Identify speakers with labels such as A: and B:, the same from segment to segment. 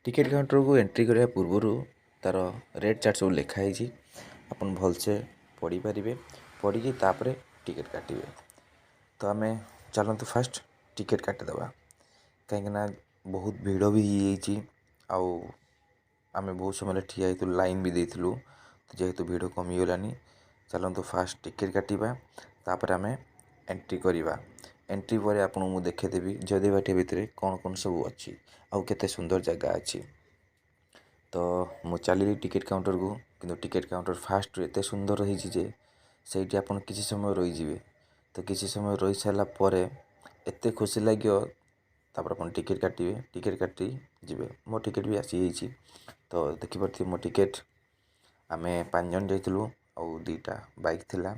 A: Ticket counter को entry करने पूर्व तार रेट चार्ट सब लिखाई आपन भलसे पढ़ी पारे पढ़ी तापर टिकेट काटे। तो आम चलते फास्ट टिकेट काटिदेवा कहीं बहुत भीड़ भी हो आम बहुत समय ठिया लाइन भी देलु जेहेतु भीड़ कमीगलानी। चलते फास्ट टिकेट काटिबा तापर आम एंट्री करवा। एंट्री पर आपको मुझे देखेदेवी जयदेव भाटिया भितर कौन कौन सब अच्छी आउ केते सुंदर जगह अच्छी। तो मु चलिए टिकेट काउंटर को किंतु टिकेट काउंटर फास्ट एत सुंदर रही से आप किसी समय रहीजे। तो किसी समय रही सारा पर एत खुशी लगे तापर आप टिकेट काटे टिकेट काटी जी मो टिकेट भी आसी। तो देखिपे मो टिकेट आम 5 जन जाइलु आउ 2टा बाइक थिला।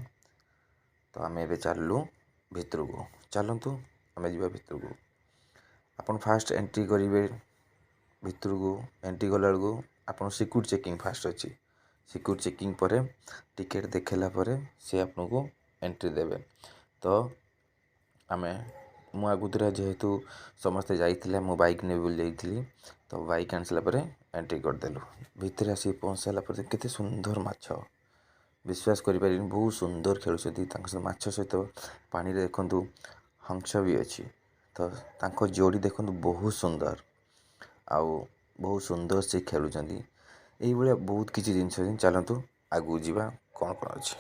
A: तो आम ए चलू भितर को चलतु आम जा भितर को आपन फास्ट एंट्री करेंगे। भितर को एंट्री गला बेलू आप सिक्योरिटी चेकिंग फास्ट अच्छी सिक्योरिटी चेकिंग पर टिकेट देखला पर सी आपको एंट्री देवे। तो आम मु आगुतरा जेहेतु समस्ते जाइए मो बाइक ने बोली जाइली। तो बाइक आनी सारापर एंट्री करदेलु भितर आसी पहुँच सारापर केते सुंदर माछ विश्वास करें बहुत सुंदर खेलुँच माछ सहित पानी देखु हंस भी अच्छी। तो तांको जोड़ी देखु बहुत सुंदर आउ बहुत सुंदर से खेलुँच यही भाया बहुत किसी जिन चलतु आगू जावा कौन कौन अच्छी।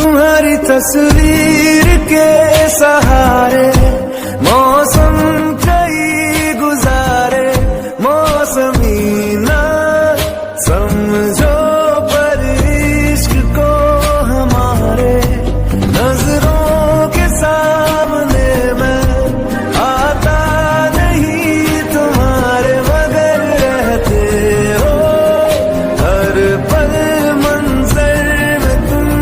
B: तुम्हारी तस्वीर के सहारे मौसम कई गुजारे, मौसमी ना समझो पर इश्क को हमारे, नजरों के सामने मैं आता नहीं तुम्हारे, मगर रहते हो हर पल मंजर में तुम।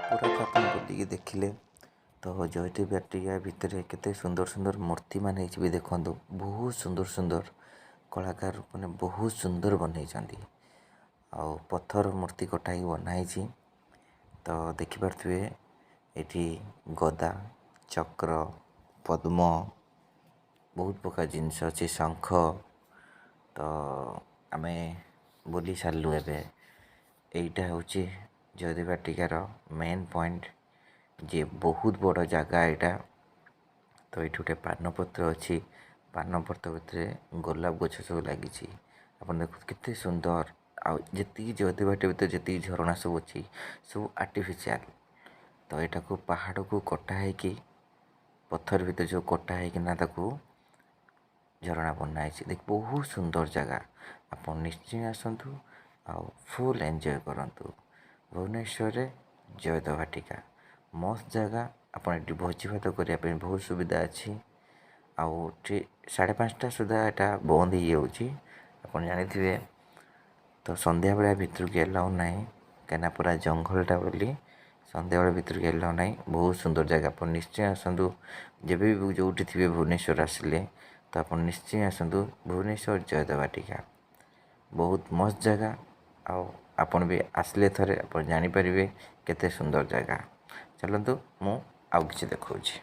A: पूरा तो आप बुलिकी देखिले तो जयदेव बाटिका भितर केते सुंदर सुंदर मूर्ति मान भी देखो, बहुत सुंदर सुंदर कलाकार मैंने बहुत सुंदर बनई, आउ पत्थर मूर्ति कटाई बनाई। तो देखिपे ये गदा चक्र पद्म बहुत प्रकार जिनस अच्छे, शंख। तो आम बुली सारू एवं यहीटा हूँ जयदेव बाटिकार मेन पॉइंट, जे बहुत बड़ जगह यहाँ। तो ये गोटे पानपत्र अच्छी, पानपत्र भितर गोलाप गछ सब लगी, आप देखो केते सुंदर। आती जयदेव बाटिका भर जी झरणा सब अच्छी सब आर्टिफिशियल। तो यहाँ को पहाड़ को कटा हो पत्थर भीतर जो कटा होना झरणा बनाई, देख बहुत सुंदर जगह। आप निश्चय आसतु आ फुल एंजॉय करंतु। भुवनेश्वर जयदेव बाटिका मस्त जगह। आप भोजी भात करने बहुत सुविधा अच्छी। आउ 5:30 सुधा यहाँ बंद हो जानी। तो संध्या बेला भितर के अलाउ ना, कहीं पूरा जंगलटा बोली संध्या बेला भितर के अलाउ ना। बहुत सुंदर जगह, आप निश्चय आसतु। जब भी जो थे भुवनेश्वर आसिले तो आप निश्चय आसतु भुवनेश्वर जयदेव बाटिका, बहुत मस्त जगह। आपण भी आसले थरे आप जानीपर केते सुंदर जगह। चलतु मु आउ किछि देखौछि।